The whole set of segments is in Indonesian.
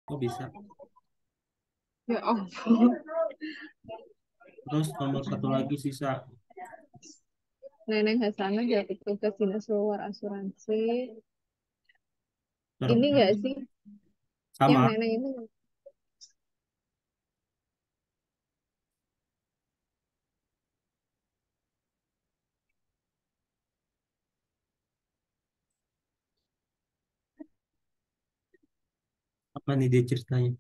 Oh bisa. Ya ampun. Terus nomor satu lagi sisa Neneng Hasanah jadi petugas dinas luar asuransi. Ini ter- enggak sih yang sama neneng itu? apa nih dia ceritanya?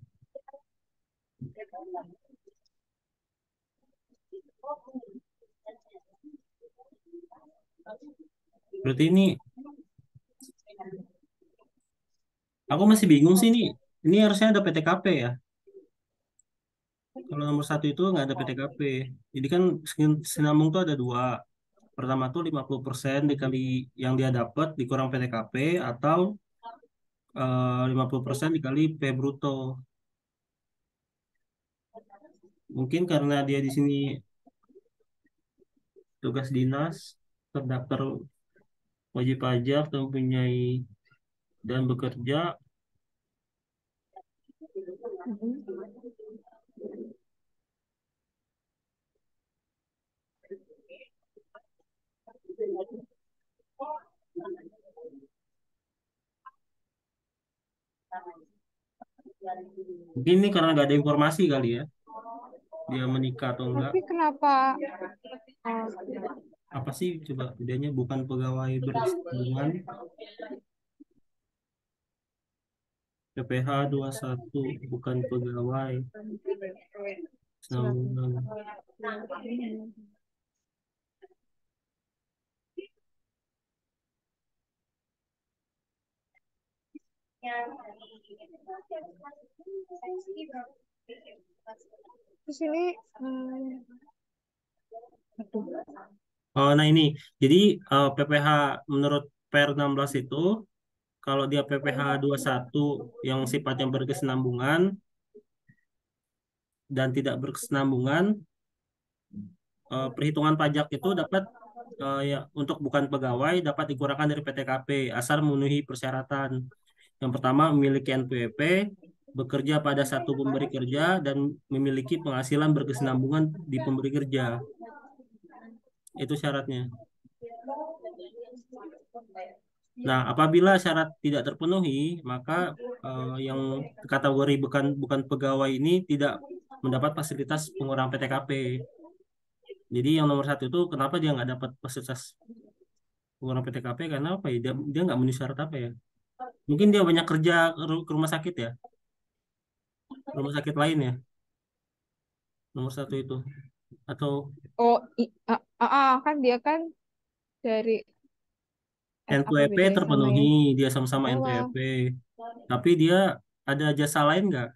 Berarti ini aku masih bingung sih nih. Ini harusnya ada PTKP ya. Kalau nomor satu itu nggak ada PTKP. Jadi kan sinambung tuh ada dua. Pertama tuh 50% dikali yang dia dapat dikurang PTKP atau 50% dikali P bruto. Mungkin karena dia di sini tugas dinas, terdaftar wajib pajak, mempunyai dan bekerja. Mungkin ini karena nggak ada informasi kali ya, dia menikah atau enggak. Tapi kenapa eh, Apa sih coba bedanya bukan pegawai berhubungan PPH satu bukan pegawai sambungan. terus ini aduh. Oh, nah ini. Jadi PPH menurut Per 16 itu kalau dia PPH satu yang sifatnya berkesinambungan dan tidak berkesinambungan, perhitungan pajak itu dapat ya untuk bukan pegawai dapat dikurangkan dari PTKP asal memenuhi persyaratan. Yang pertama memiliki NPWP, bekerja pada satu pemberi kerja dan memiliki penghasilan berkesinambungan di pemberi kerja. Itu syaratnya. Nah, apabila syarat tidak terpenuhi, maka yang kategori bukan bukan pegawai ini tidak mendapat fasilitas pengurangan PTKP. Jadi yang nomor satu itu kenapa dia nggak dapat fasilitas pengurangan PTKP karena apa ya? Dia nggak memenuhi syarat apa ya? Mungkin dia banyak kerja ke rumah sakit ya, rumah sakit lain ya, nomor satu itu. Atau Oh, kan dia kan dari apa NPWP bedanya sama terpenuhi, yang dia sama-sama bawah? NPWP. Tapi dia ada jasa lain nggak?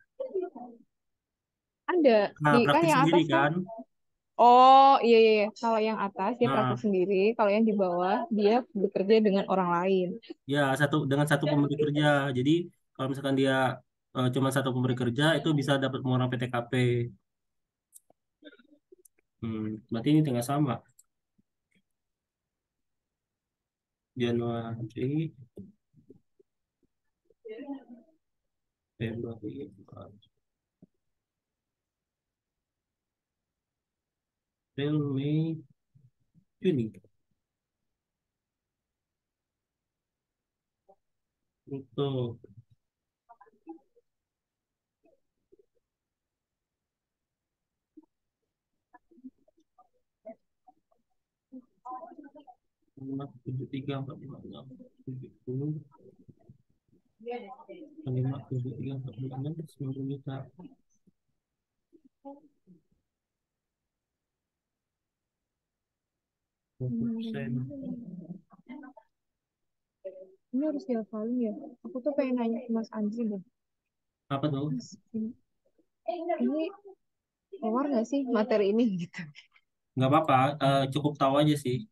Ada Nah, di kan praktis yang sendiri atas kan? kan? Oh, iya iya iya. Kalau yang atas dia praktik Nah, sendiri, kalau yang di bawah dia bekerja dengan orang lain. ya satu dengan satu pemberi kerja. Jadi kalau misalkan dia cuma satu pemberi kerja itu bisa dapat pengurangan PTKP. Berarti ini tengah sama. Januari, Februari, Maret, April, Mei, Juni. Untuk 5, 7, 3, 4, 5, 6, 7, 10, 5, 7, 3, 4, 5, 6, 90 juta. 20%. Ini harus dihafalin ya. Aku tuh pengen nanya ke Mas Andri deh. Apa tuh? Mas, ini keluar nggak sih materi ini gitu? Nggak apa-apa, cukup tahu aja sih.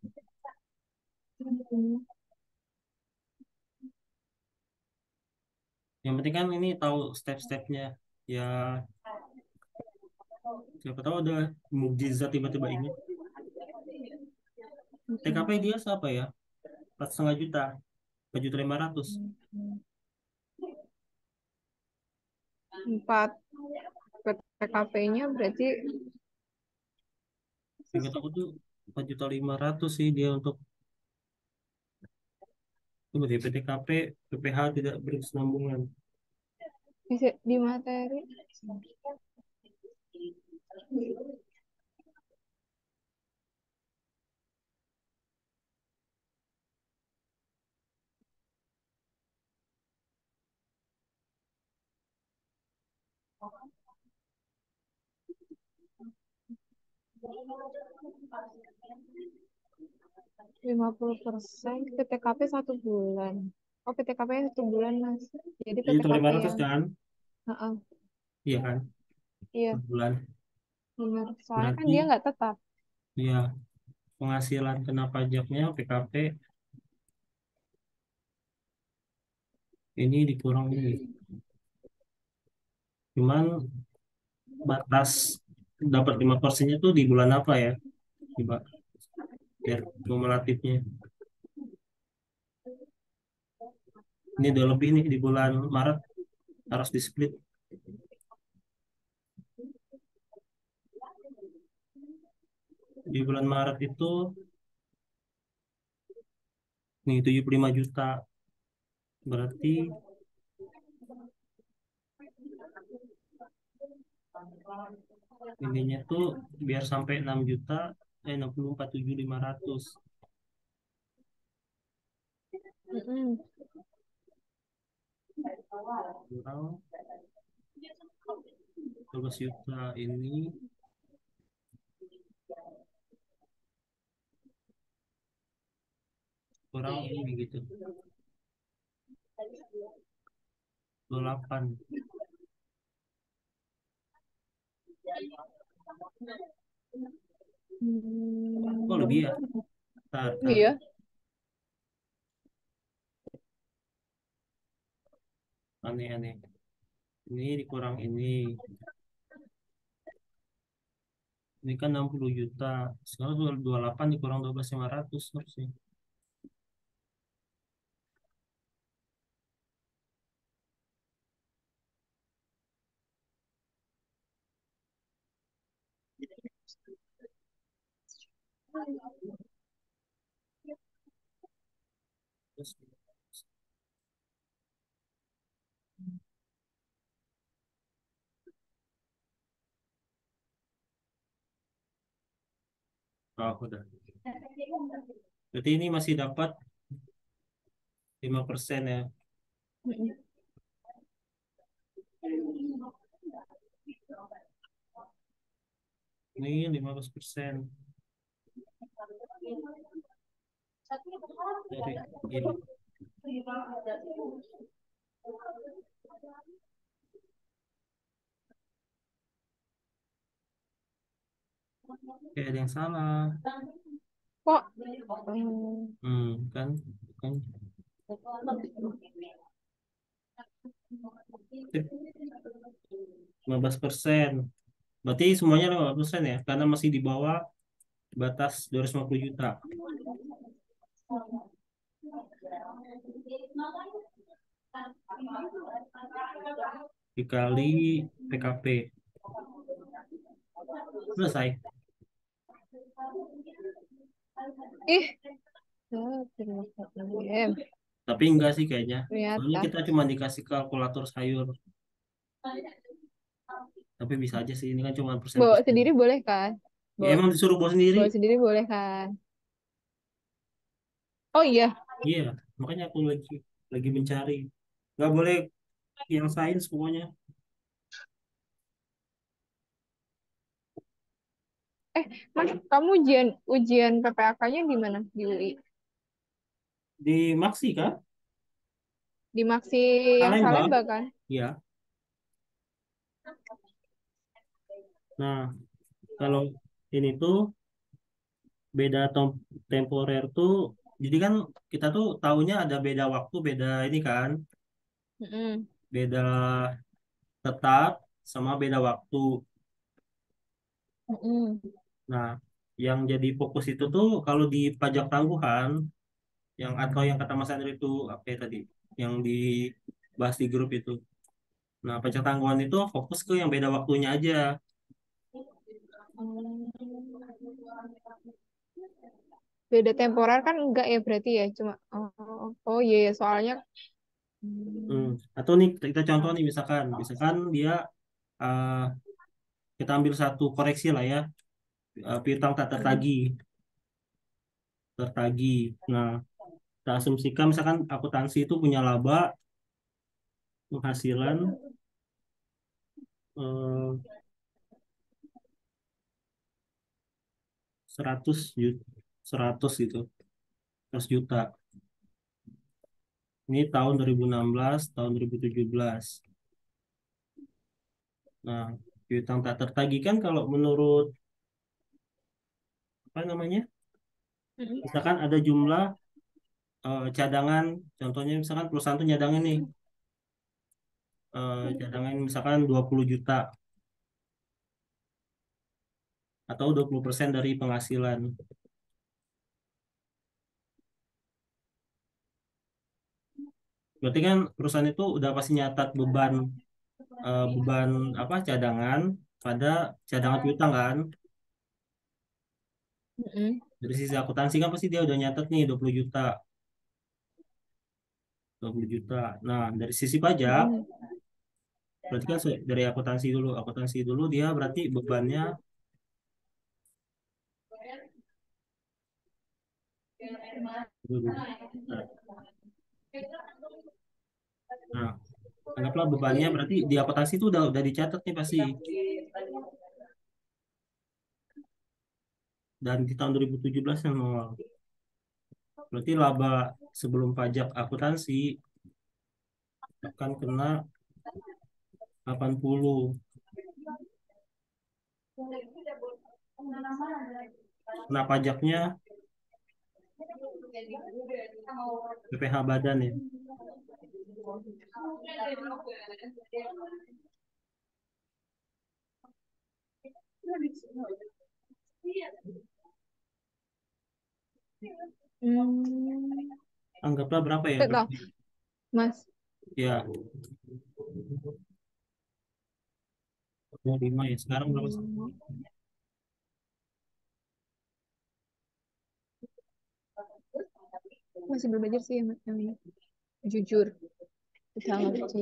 Yang penting kan ini tahu step-stepnya. Ya, siapa tahu ada mukjizat tiba-tiba ingat. TKP dia siapa ya? 4,5 juta, 4,5 juta. 4 PKP-nya berarti Ingat aku tuh 4.500.000 sih dia untuk itu di PTKP PPH tidak berkesinambungan. bisa di materi. 50% PTKP 1 bulan. Oh, PTKP 1 bulan, Mas. Jadi Jadi itu PTKP 500 yang, kan? heeh, Iya kan? Per iya, bulan. benar. Soalnya kan dia Berarti nggak tetap. ya penghasilan kena pajaknya PKP ini dikurang ini. Cuman batas dapat 5%-nya tuh di bulan apa ya? Coba biar kumulatifnya. Ini udah lebih nih di bulan Maret harus di split. Di bulan Maret itu nih 75 juta. Berarti ininya tuh biar sampai 6 juta 64.500 Mm-mm. kurang 12 juta ini kurang ini gitu 28. Kok lebih Hmm, ya? Tar, tar. iya. Aneh-aneh. Ini dikurang ini. Ini kan 60 juta. Sekarang 28 dikurang 12.500 harusnya. Terus, oh, udah. Berarti ini masih dapat 5% ya. Mm-mm. Ini 15% dari ini. Kayak ada yang salah. Kok? Kan, kan. 15%. Berarti semuanya 15% ya, karena masih di bawah batas 250 juta dikali PKP. Selesai. Ih, ya, ternyata. Tapi enggak sih kayaknya. Soalnya Ternyata. kita cuma dikasih kalkulator sayur. Tapi bisa aja sih, ini kan cuma Bawa persen-persen. sendiri boleh kan? Ya Bawa, emang disuruh bawa sendiri. bawa sendiri boleh kan? Oh iya. Iya, makanya aku lagi mencari. Nggak boleh yang sains pokoknya. Mas, kamu ujian ujian PPAK-nya di mana? Di UI. Di Maksi kan? Di Maksi yang Palembang. Salemba kan? Ya. Nah, kalau ini tuh beda temporer tuh, jadi kan kita tuh tahunya ada beda waktu, beda ini kan, Mm-mm. beda tetap sama beda waktu. Mm-mm. Nah, yang jadi fokus itu tuh kalau di pajak tangguhan, yang atau yang kata Mas Andri itu apa ya tadi, yang dibahas di grup itu. Nah, pajak tanggungan itu fokus ke yang beda waktunya aja. Beda temporer kan enggak ya berarti ya cuma oh iya ya soalnya Hmm. hmm, Atau nih kita contoh nih misalkan dia eh, kita ambil satu koreksi lah ya, piutang tak hmm, tertagih. Nah, kita asumsikan misalkan akuntansi itu punya laba penghasilan eh, 100 juta, 100 gitu, 100 juta. Ini tahun 2016, tahun 2017. Nah, piutang tak tertagih kan kalau menurut apa namanya? hmm, Misalkan ada jumlah cadangan, contohnya misalkan perusahaan tuh nyadangin nih cadangan misalkan 20 juta atau 20% dari penghasilan. Berarti kan perusahaan itu udah pasti nyatat beban apa cadangan pada cadangan piutang kan. hmm, Dari sisi akuntansi kan pasti dia udah nyatet nih 20 juta, 20 juta. Nah, dari sisi pajak hmm, berarti kan dari akuntansi dulu dia berarti bebannya dulu. Nah, anggaplah bebannya berarti di akuntansi itu udah dicatat nih pasti. Dan di tahun 2017 yang nol. Berarti laba sebelum pajak akuntansi akan kena 80. Kena pajaknya PPh badan ya. hmm. Anggaplah berapa ya? Tuh, toh, Berapa? Mas. Ya, 25 ya. Sekarang berapa sih? Hmm, masih belajar sih yang ini. Jujur, kita ngerti.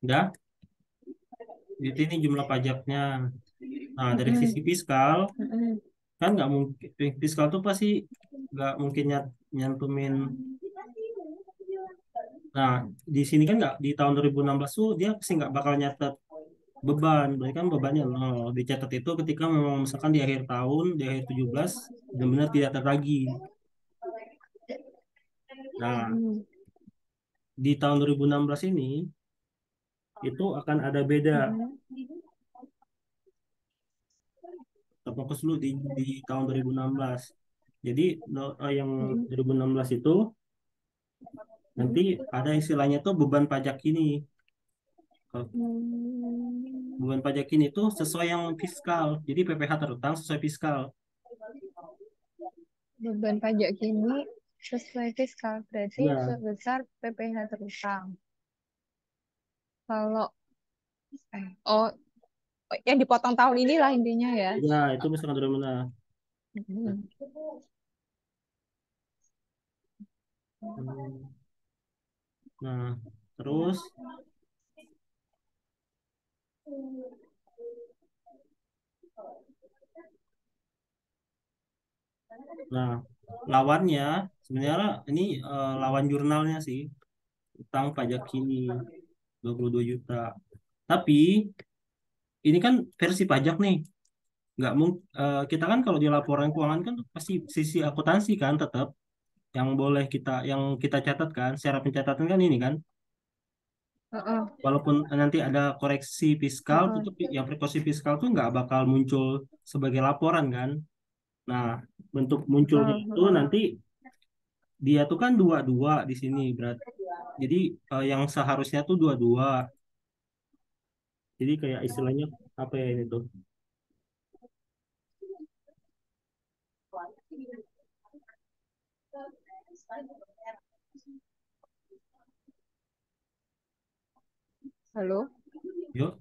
Enggak? Jadi ini jumlah pajaknya. Nah, dari sisi Mm-mm, fiskal, mm-mm, kan nggak mungkin, fiskal tuh pasti nggak mungkin nyantumin. Nah, di sini kan nggak, di tahun 2016 tuh dia pasti nggak bakal nyatet beban. Berarti kan bebannya nol. Dicatat itu ketika memang misalkan di akhir tahun, di akhir 17, benar-benar tidak terlagi. Nah, mm-mm, di tahun 2016 ini, itu akan ada beda. mm-mm, Fokus dulu di tahun 2016. Jadi yang mm-mm, 2016 itu nanti mm-mm. ada istilahnya tuh beban pajak ini. Kalau Hmm, beban pajak ini tuh sesuai yang fiskal. Jadi PPh terutang sesuai fiskal. beban pajak kini sesuai fiskal berarti Ya, sebesar PPh terutang. Kalau oh yang dipotong tahun inilah intinya ya. ya itu misalkan dari mana. Hmm. Hmm, Nah, terus, nah lawannya sebenarnya ini lawan jurnalnya sih, utang pajak kini 22 juta. Tapi ini kan versi pajak nih. Nggak mungkin kita kan kalau di laporan keuangan kan pasti sisi akuntansi kan tetap yang boleh kita yang kita catatkan secara pencatatan kan ini kan. Heeh, Walaupun nanti ada koreksi fiskal, heeh. tetap yang prekausi fiskal tuh nggak bakal muncul sebagai laporan kan. Nah, bentuk munculnya Heeh, itu heeh. nanti dia tuh kan dua-dua di sini berat. Jadi yang seharusnya tuh dua-dua. Jadi kayak istilahnya apa ya ini tuh? Halo? Yuk.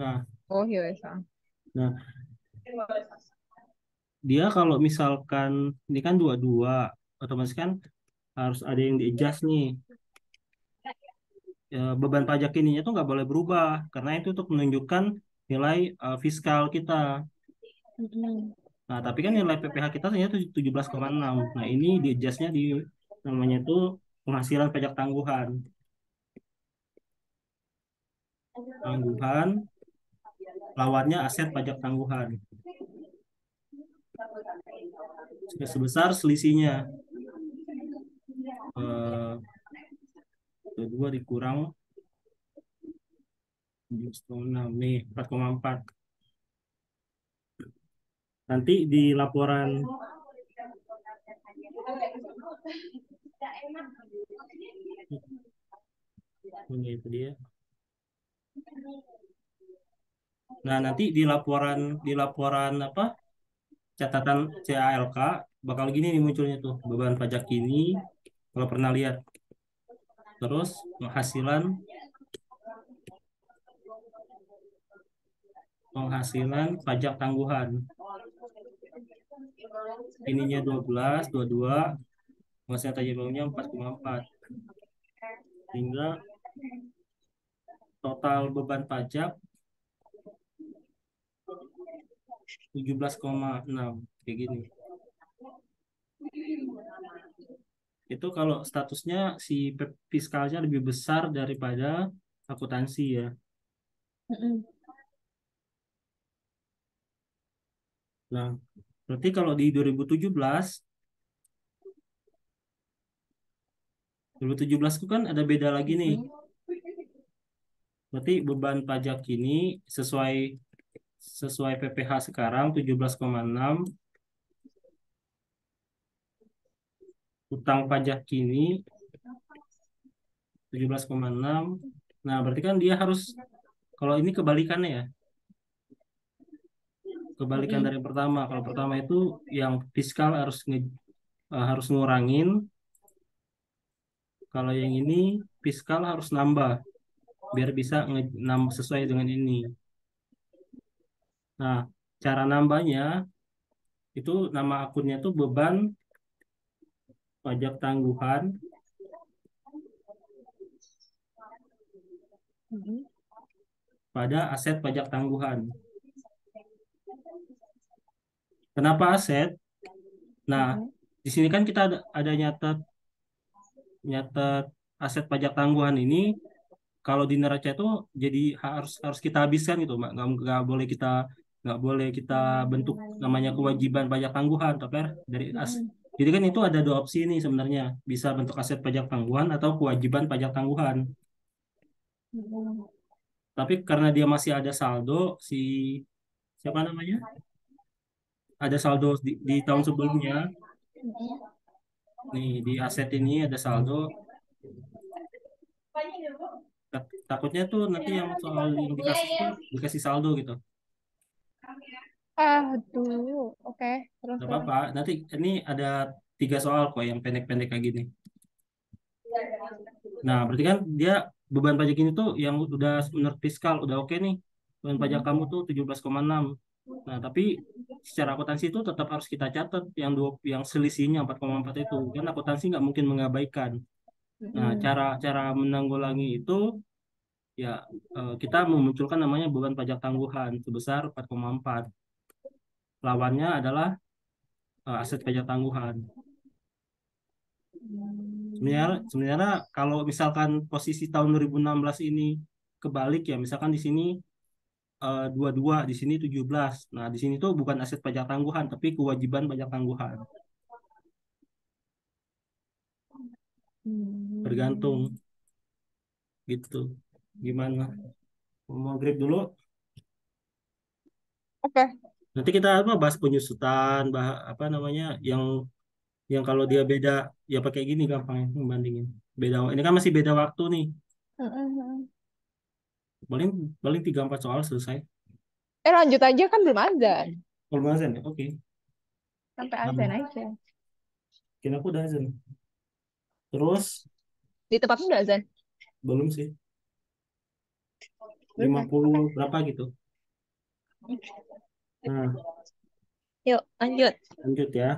Nah, Oh iya, Esa. nah dia kalau misalkan ini kan dua-dua, otomatis kan harus ada yang di-adjust nih. Beban pajak ininya tuh nggak boleh berubah karena itu untuk menunjukkan nilai fiskal kita. Mm-mm. Nah, tapi kan nilai PPh kita ternyata 17,6. Nah, ini di-adjustnya di namanya itu penghasilan pajak tangguhan. Tangguhan lawannya aset pajak tangguhan. Sebesar selisihnya. Eh, Dua dikurang 7,6 nih 4,4. Nanti di laporan ini itu dia. Nah, nanti di laporan apa? Catatan CALK bakal gini nih munculnya tuh. Beban pajak ini kalau pernah lihat. Terus penghasilan penghasilan pajak tangguhan. Ininya 12, 22, penghasilan pajak bawahnya 4,4. Sehingga total beban pajak 17,6 kayak gini. Itu kalau statusnya si fiskalnya lebih besar daripada akuntansi ya. Mm-mm. Nah, berarti kalau di 2017 itu kan ada beda lagi nih. Mm-mm. Berarti beban pajak ini sesuai sesuai PPh sekarang 17,6, utang pajak kini 17,6. Nah, berarti kan dia harus kalau ini kebalikannya ya. Kebalikan Mm-mm. dari yang pertama. Kalau pertama itu yang fiskal harus ngurangin, kalau yang ini fiskal harus nambah biar bisa sesuai dengan ini. Nah, cara nambahnya itu nama akunnya tuh beban pajak tangguhan Mm-mm. pada aset pajak tangguhan. Kenapa aset? Nah, Mm-mm. di sini kan kita ada nyatet aset pajak tangguhan ini kalau di neraca itu jadi harus harus kita habiskan gitu, Mak. Nggak boleh kita bentuk namanya kewajiban pajak tangguhan, tapi Mm-mm. jadi kan itu ada dua opsi nih sebenarnya, bisa bentuk aset pajak tangguhan atau kewajiban pajak tangguhan. Mm-mm. Tapi karena dia masih ada saldo si siapa namanya? Ada saldo di tahun sebelumnya. Nih di aset ini ada saldo. Takutnya tuh nanti yang soal yang dikasih tuh dikasih saldo gitu. Aduh, oke. Terus, Gak terus. apa-apa. Nanti ini ada 3 soal kok yang pendek-pendek kayak gini. Nah, berarti kan dia beban pajak ini tuh yang udah menurut fiskal udah oke nih. Beban pajak Mm-mm. kamu tuh 17,6. Nah, tapi secara akuntansi itu tetap harus kita catat yang selisihnya 4,4 itu. Kan akuntansi nggak mungkin mengabaikan. Nah, Mm-mm. cara menanggulangi itu ya kita memunculkan namanya beban pajak tangguhan sebesar 4,4. Lawannya adalah aset pajak tangguhan. Sebenarnya, Mm. sebenarnya kalau misalkan posisi tahun 2016 ini kebalik ya, misalkan di sini 22, di sini 17. Nah, di sini tuh bukan aset pajak tangguhan, tapi kewajiban pajak tangguhan. Mm. Tergantung gitu. Gimana? Mau grip dulu? Oke. Nanti kita apa bahas penyusutan, apa namanya yang kalau dia beda ya pakai gini gampang membandingin. Beda ini kan masih beda waktu nih. Mm-mm. Paling paling 3 4 soal selesai. Lanjut aja kan belum azan. Kalau azan ya, oke. Sampai azan Nah, aja. kira aku udah azan. Terus Di tempatmu udah azan? belum sih. Belum lima kan? puluh Oke. berapa gitu. Nah, Yuk, lanjut. lanjut ya.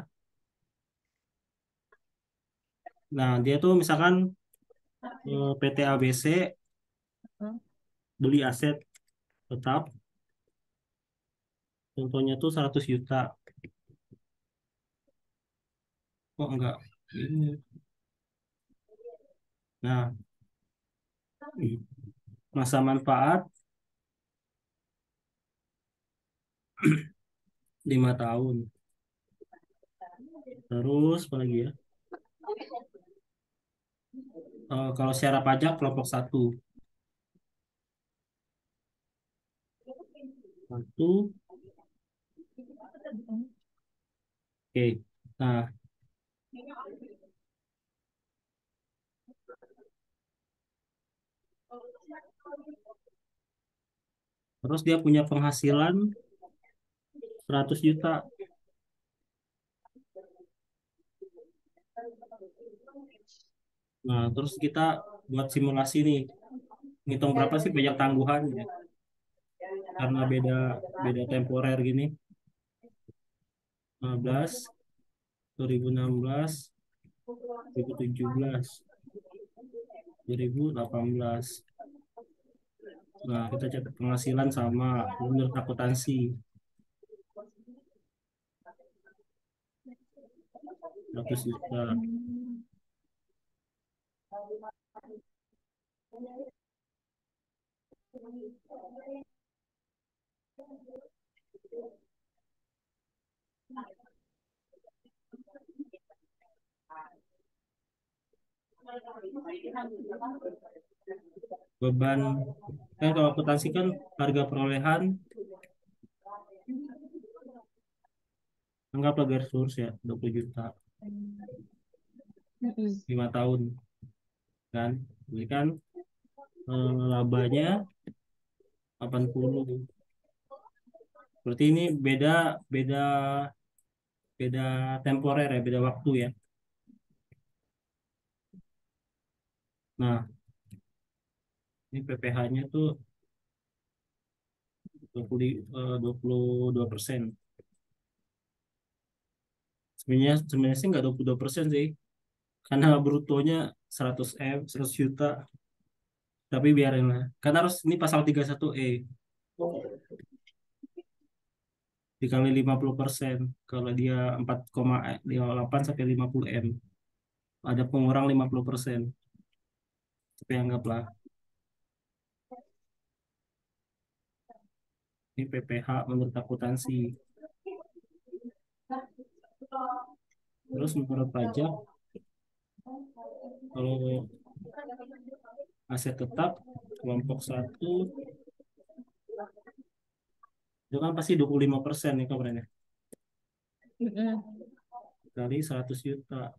Nah, dia tuh misalkan PT ABC Hmm. beli aset tetap, contohnya tuh 100 juta. Kok enggak? Ini. Nah, masa manfaat 5 tahun. Terus apa lagi ya? Kalau secara pajak kelompok satu. Satu, oke. Nah, terus dia punya penghasilan 100 juta. Nah, terus kita buat simulasi nih. Ngitung berapa sih pajak tangguhannya? Karena beda beda temporer gini. 15, 2016, 2017, 2018. Nah, kita catat penghasilan sama menurut akuntansi 100 juta. Beban kan kalau akuntansi kan harga perolehan anggaplah garis lurus ya 20 juta Mm-mm. 5 tahun kan. Jadi kan labanya 80. Berarti ini beda beda beda temporer ya, beda waktu ya. Nah, ini PPh-nya tuh 22%. Sebenarnya sih nggak 22% sih, karena brutonya 100 juta. Tapi biarin lah. Karena harus ini pasal 31E dikali 50%. Kalau dia 4,8 sampai 50 M, ada pengurang 50%. Tapi anggaplah ini PPh menurut akuntansi. Terus menurut pajak, kalau aset tetap kelompok satu itu kan pasti 25% nih kemarin ya. Mm-mm. Kali 100 juta.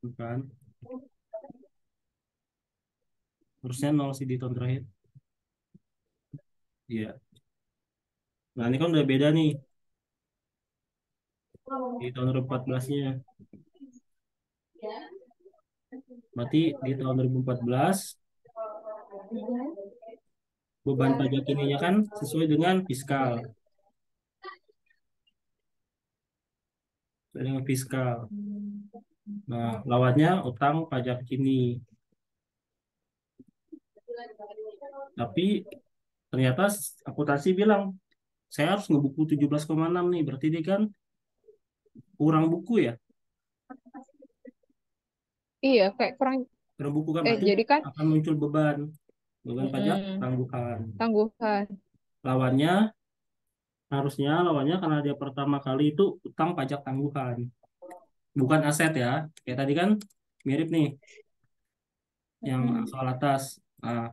Bukan. Harusnya nol sih di tahun terakhir. Iya. Nah ini kan udah beda nih. Di tahun 2014-nya. Berarti di tahun 2014 beban pajak ininya kan sesuai dengan fiskal. Sesuai dengan fiskal. Nah, lawannya utang pajak kini. Tapi ternyata akuntansi bilang, saya harus ngebuku 17,6 nih. Berarti dia kan kurang buku ya. Iya, kayak kurang. Kurang buku kan berarti Jadi kan, akan muncul beban. Beban pajak mm-mm, tangguhan. tangguhan. Lawannya, lawannya karena dia pertama kali itu utang pajak tangguhan. Bukan aset ya. Kayak tadi kan mirip nih. yang soal atas. Nah,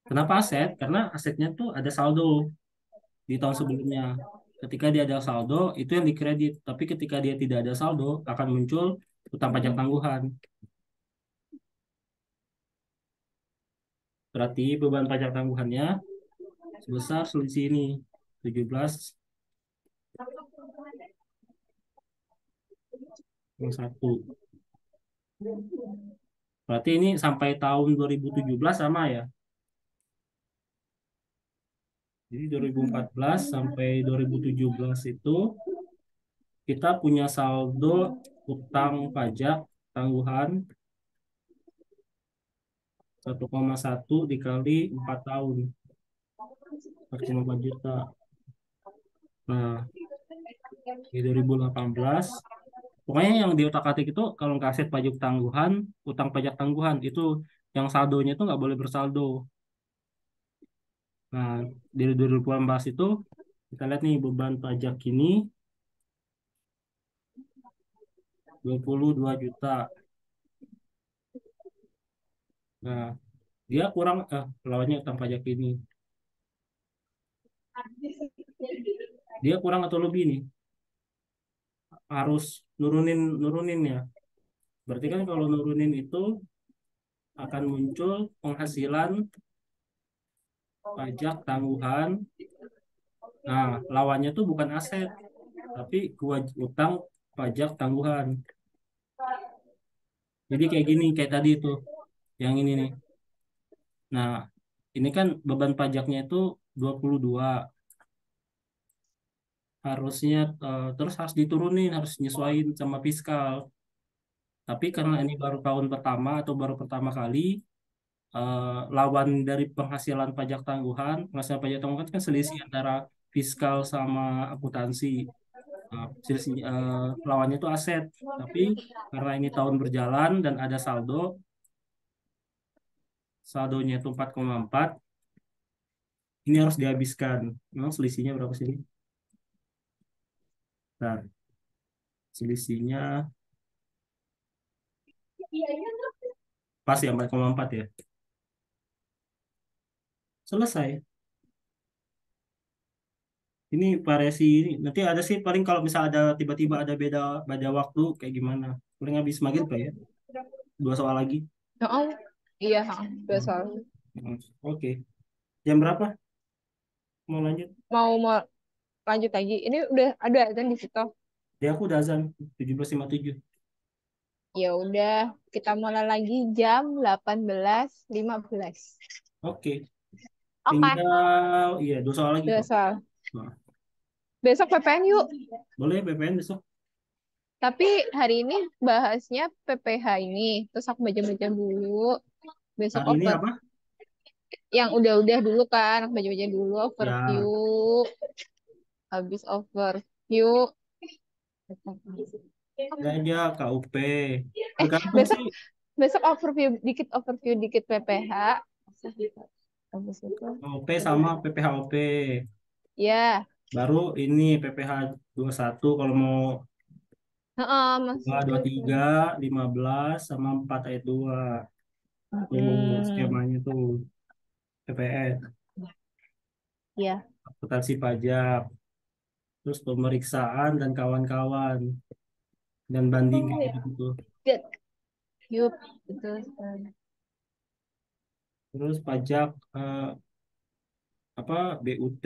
kenapa aset? Karena asetnya tuh ada saldo di tahun sebelumnya. Ketika dia ada saldo, itu yang dikredit. Tapi ketika dia tidak ada saldo, akan muncul utang pajak tangguhan. Berarti beban pajak tangguhannya sebesar selisih ini, 17,1. Berarti ini sampai tahun 2017 sama ya. Jadi 2014 sampai 2017 itu kita punya saldo utang pajak tangguhan 1,1 dikali 4 tahun, 4,4 juta. Nah, di 2018, pokoknya yang di otak-atik itu kalau nggak aset pajak tangguhan, utang pajak tangguhan itu yang saldonya itu nggak boleh bersaldo. Nah, di 2018 itu kita lihat nih beban pajak ini 22 juta. Nah, dia kurang lawannya utang pajak ini. Dia kurang atau lebih nih? Harus nurunin nurunin ya. Berarti kan kalau nurunin itu akan muncul penghasilan pajak tangguhan. Nah, lawannya tuh bukan aset, tapi utang pajak tangguhan. Jadi kayak gini, kayak tadi itu, yang ini nih. Nah, ini kan beban pajaknya itu 22. Harusnya terus harus diturunin, harus nyesuaiin sama fiskal. Tapi karena ini baru tahun pertama atau baru pertama kali, lawan dari penghasilan pajak tangguhan kan selisih antara fiskal sama akuntansi. Selisih lawannya itu aset. Tapi karena ini tahun berjalan dan ada saldo, saldonya itu 4,4, ini harus dihabiskan. Memang selisihnya berapa sih ini? Nah, selisihnya pas ya 4,4 ya. Selesai. Ini variasi ini. Nanti ada sih paling kalau misal ada tiba-tiba ada beda beda waktu kayak gimana. Paling habis maghrib pak ya. Dua soal lagi. Oh, iya, dua Hmm. soal. Hmm. Oke. Jam berapa? Mau lanjut? Mau lanjut lagi. Ini udah ada kan di situ. Ya aku udah azan 17.57. Ya udah, kita mulai lagi jam 18.15. Oke. Oke, Tinggal iya dua soal lagi dua kok. soal. Nah, Besok PPN yuk. boleh BPN besok. Tapi hari ini bahasnya PPH ini. Terus aku baca-baca dulu. Besok Hari ini over. apa? Yang udah-udah dulu kan. Aku baca-baca dulu overview. Ya, Habis overview. ada aja KUP. Tergantung Besok sih besok overview dikit PPH. Habis itu. KUP sama PPHOP. Ya, Baru ini PPH 21 kalau mau heeh, 2, maksudnya itu. 23, 15 sama 4 ayat 2. Tuh Hmm, skemanya tuh PPN, ya. akuntansi pajak, terus pemeriksaan dan kawan-kawan dan banding Oh kayak ya, gitu-gitu. good. Yup, betul sekali. Terus pajak apa BUT,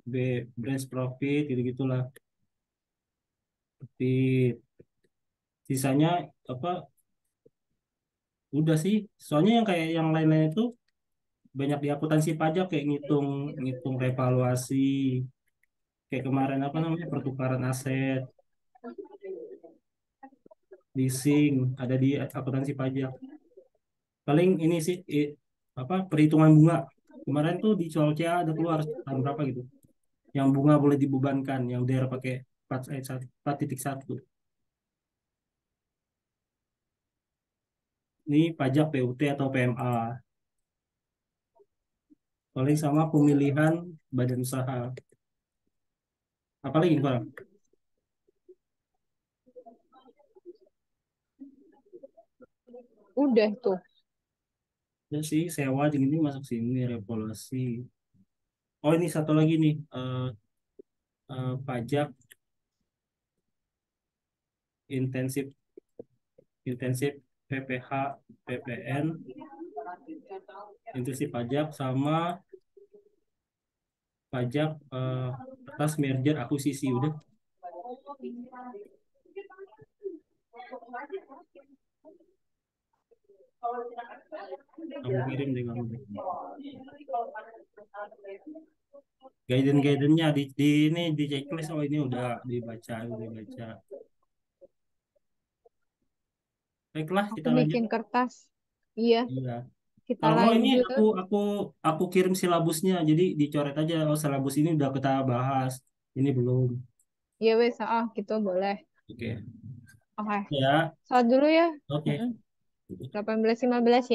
B branch profit gitu-gitulah. Tapi sisanya apa udah sih. Soalnya yang kayak yang lain-lain itu banyak di akuntansi pajak kayak ngitung ngitung revaluasi, kayak kemarin apa namanya pertukaran aset, leasing ada di akuntansi pajak. Paling ini sih apa perhitungan bunga. Kemarin tuh di Colca ada keluar tahun berapa gitu. Yang bunga boleh dibebankan, yang daerah pakai 4,1. Ini pajak PUT atau PMA. Paling sama pemilihan badan usaha. Apalagi Bang? Udah tuh. Ya sih, sewa ini masuk sini, revolusi. Oh, ini satu lagi nih, pajak intensif intensif PPH, PPN, intensif pajak sama pajak atas merger akuisisi udah. Kamu kirim deh kamu deh. Guidance-nya di ini di checklist. Oh, ini udah dibaca. Baiklah, Aku kita lanjut. bikin kertas. Iya, Iya. kita Kalau mau ini lanjut. aku kirim silabusnya. Jadi dicoret aja. Oh, silabus ini udah kita bahas. Ini belum. Iya wes, gitu boleh. Oke. Oke, Ya. salat dulu ya. Oke. 18.15 ya.